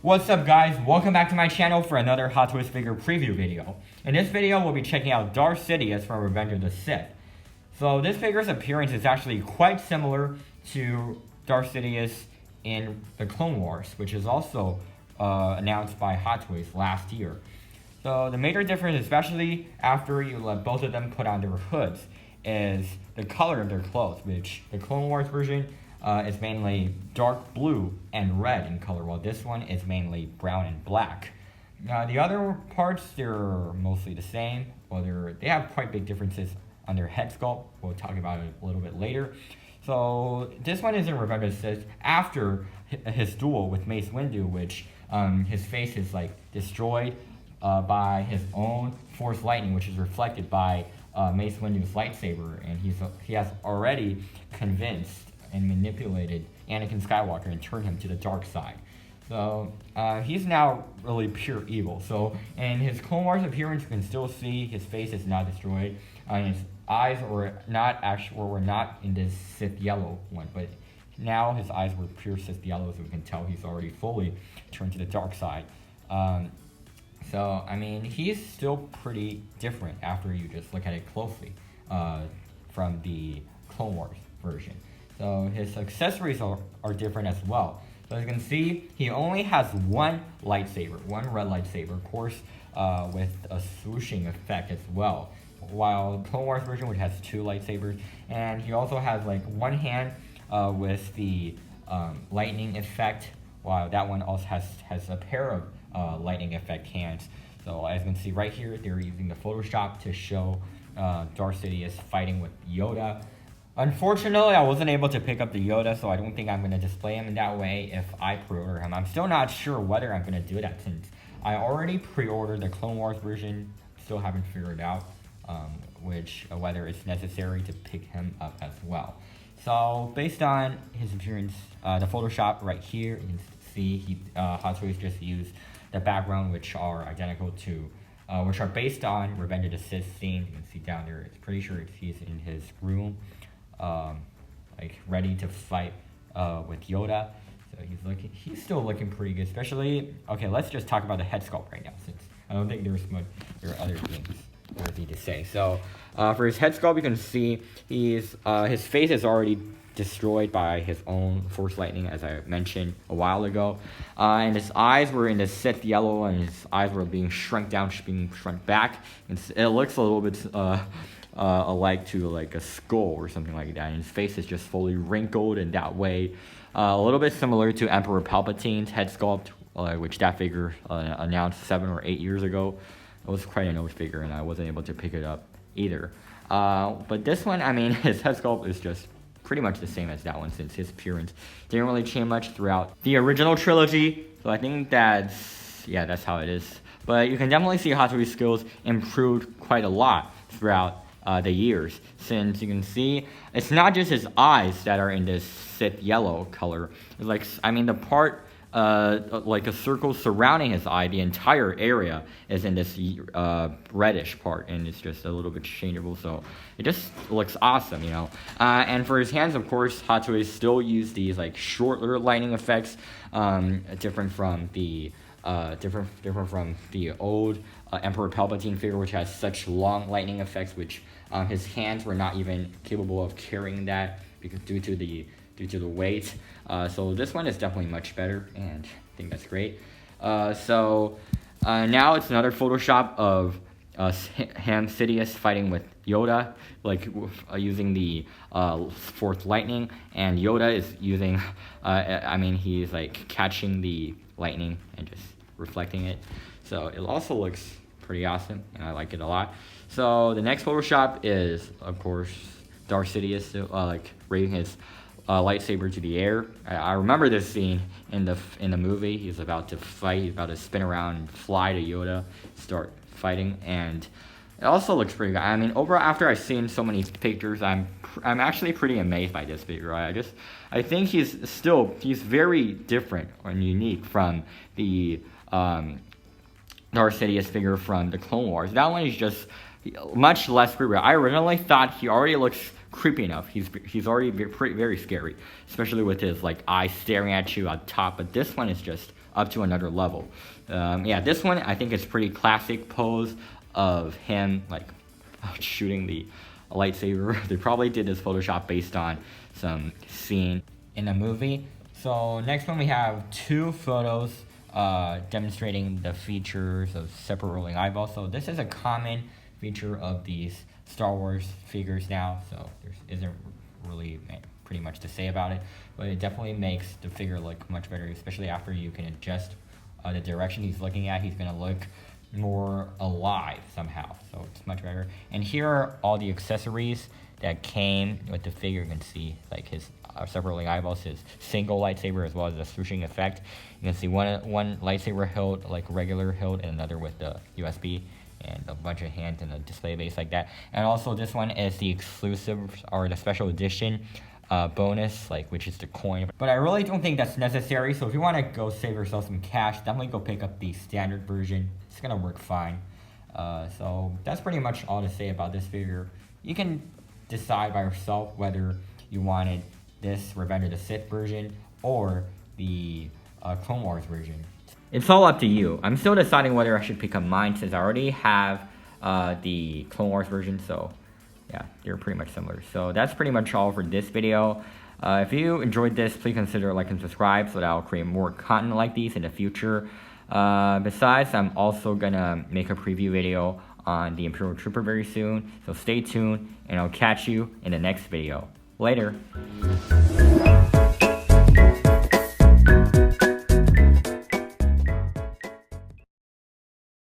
What's up guys, welcome back to my channel for another Hot Toys figure preview video. In this video we'll be checking out Darth Sidious from Revenge of the Sith. So this figure's appearance is actually quite similar to Darth Sidious in the Clone Wars, which is also announced by Hot Toys last year. So the major difference, especially after you let both of them put on their hoods, is the color of their clothes, which the Clone Wars version is mainly dark blue and red in color, while this one is mainly brown and black. The other parts, they're mostly the same. Well, they have quite big differences on their head sculpt. We'll talk about it a little bit later. So this one is in Revenge of the Sith after his duel with Mace Windu, which his face is like destroyed by his own Force lightning, which is reflected by Mace Windu's lightsaber, and he has already convinced and manipulated Anakin Skywalker and turned him to the dark side. So he's now really pure evil. So in his Clone Wars appearance, you can still see his face is not destroyed. His eyes were not in this Sith yellow one, but now his eyes were pure Sith yellow, so we can tell he's already fully turned to the dark side. So I mean, he's still pretty different after you just look at it closely from the Clone Wars version. So his accessories are different as well. So as you can see, he only has one lightsaber, one red lightsaber, of course, with a swooshing effect as well. While Clone Wars version, which has two lightsabers, and he also has like one hand with the lightning effect, while that one also has a pair of lightning effect hands. So as you can see right here, they're using the Photoshop to show Darth Sidious fighting with Yoda. Unfortunately, I wasn't able to pick up the Yoda, so I don't think I'm going to display him in that way if I pre-order him. I'm still not sure whether I'm going to do that, since I already pre-ordered the Clone Wars version. Still haven't figured out whether it's necessary to pick him up as well. So based on his appearance, the Photoshop right here, you can see Hot Toys just used the background, which are identical to, which are based on Revenge of the Sith scenes. You can see down there, it's pretty sure he's in his room, like ready to fight with Yoda. So he's still looking pretty good, especially, okay, let's just talk about the head sculpt right now, since I don't think there are other things worthy to say. So for his head sculpt, you can see his face is already destroyed by his own Force lightning, as I mentioned a while ago, and his eyes were in the Sith yellow, and his eyes were being shrunk down, being shrunk back, and it looks a little bit alike to like a skull or something like that, and his face is just fully wrinkled in that way, a little bit similar to Emperor Palpatine's head sculpt, which that figure announced 7 or 8 years ago. It was quite an old figure, and I wasn't able to pick it up either. But this one, I mean, his head sculpt is just pretty much the same as that one, since his appearance didn't really change much throughout the original trilogy. So I think that's how it is. But you can definitely see Hot Toys' skills improved quite a lot throughout the years, since you can see it's not just his eyes that are in this Sith yellow color. It's like, I mean, the part like a circle surrounding his eye, the entire area is in this reddish part, and it's just a little bit changeable, so it just looks awesome, you know. And for his hands, of course, Hot Toys still use these like shorter lightning effects, different from the old Emperor Palpatine figure, which has such long lightning effects, which his hands were not even capable of carrying that because due to the weight. So this one is definitely much better, and I think that's great. So now it's another Photoshop of Sidious fighting with Yoda, like using the Force lightning, and Yoda is using, I mean, he's like catching the lightning and just reflecting it. So it also looks pretty awesome, and I like it a lot. So the next Photoshop is, of course, Darth Sidious, like raising his lightsaber to the air. I remember this scene in the movie. He's about to fight. He's about to spin around and fly to Yoda, start fighting, and it also looks pretty good. I mean, overall, after I've seen so many pictures, I'm actually pretty amazed by this figure. I think he's very different and unique from the Darth Sidious figure from the Clone Wars. That one is just much less creepy. I originally thought he already looks creepy enough. He's already very scary, especially with his like eyes staring at you on top. But this one is just up to another level. Yeah, this one I think is pretty classic pose of him like shooting the lightsaber. They probably did this Photoshop based on some scene in a movie. So next one we have 2 photos demonstrating the features of separate rolling eyeballs. So this is a common feature of these Star Wars figures now, so there isn't really pretty much to say about it, but it definitely makes the figure look much better, especially after you can adjust the direction he's looking at. He's going to look more alive somehow, so it's much better. And here are all the accessories that came with the figure. You can see like his separate rolling eyeballs, his single lightsaber, as well as the swooshing effect. You can see one lightsaber hilt like regular hilt, and another with the USB, and a bunch of hands in a display base like that. And also this one is the exclusive or the special edition bonus, like, which is the coin. But I really don't think that's necessary, so if you want to go save yourself some cash, definitely go pick up the standard version. It's gonna work fine. So that's pretty much all to say about this figure. You can decide by yourself whether you wanted this Revenge of the Sith version or the Clone Wars version. It's all up to you. I'm still deciding whether I should pick up mine, since I already have the Clone Wars version, so yeah, they're pretty much similar. So that's pretty much all for this video. If you enjoyed this, please consider like and subscribe so that I'll create more content like these in the future. Besides, I'm also gonna make a preview video on the Imperial Trooper very soon, so stay tuned, and I'll catch you in the next video. Later.